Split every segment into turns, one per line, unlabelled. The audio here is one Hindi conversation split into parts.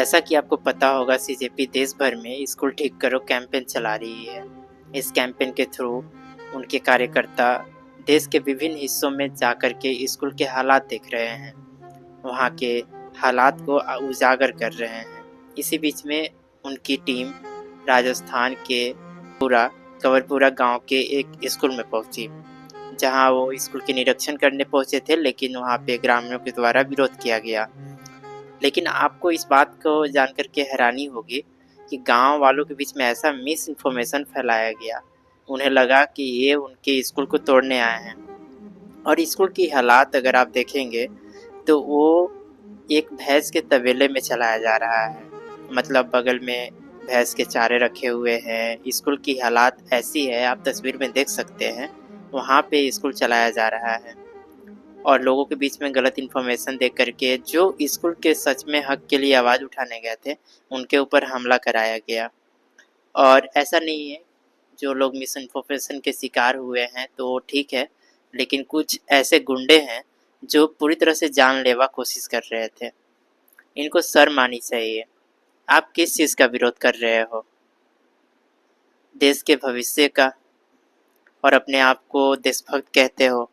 जैसा कि आपको पता होगा सीजेपी देश भर में स्कूल ठीक करो कैंपेन चला रही है। इस कैंपेन के थ्रू उनके कार्यकर्ता देश के विभिन्न हिस्सों में जाकर के स्कूल के हालात देख रहे हैं, वहाँ के हालात को उजागर कर रहे हैं। इसी बीच में उनकी टीम राजस्थान के कवरपुरा गांव के एक स्कूल में पहुंची, जहां वो स्कूल के निरीक्षण करने पहुंचे थे, लेकिन वहां पे ग्रामीणों के द्वारा विरोध किया गया। लेकिन आपको इस बात को जानकर के हैरानी होगी कि गांव वालों के बीच में ऐसा मिस इन्फॉर्मेशन फैलाया गया। उन्हें लगा कि ये उनके स्कूल को तोड़ने आए हैं, और स्कूल की हालात अगर आप देखेंगे तो वो एक भैंस के तबेले में चलाया जा रहा है। मतलब बगल में भैंस के चारे रखे हुए हैं। स्कूल की हालात ऐसी है, आप तस्वीर में देख सकते हैं। वहाँ पे स्कूल चलाया जा रहा है, और लोगों के बीच में गलत इन्फॉर्मेशन दे करके जो स्कूल के सच में हक के लिए आवाज़ उठाने गए थे, उनके ऊपर हमला कराया गया। और ऐसा नहीं है, जो लोग मिस इन्फॉर्मेशन के शिकार हुए हैं तो वो ठीक है, लेकिन कुछ ऐसे गुंडे हैं जो पूरी तरह से जानलेवा कोशिश कर रहे थे। इनको शर्म आनी चाहिए। आप किस चीज़ का विरोध कर रहे हो? देश के भविष्य का, और अपने आप को देशभक्त कहते हो।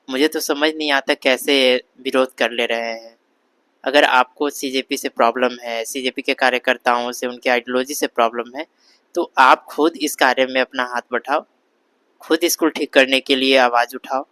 मुझे तो समझ नहीं आता कैसे विरोध कर ले रहे हैं। अगर आपको सीजेपी से प्रॉब्लम है, सीजेपी के कार्यकर्ताओं से, उनकी आइडियोलॉजी से प्रॉब्लम है, तो आप खुद इस कार्य में अपना हाथ बटाओ, खुद स्कूल ठीक करने के लिए आवाज़ उठाओ।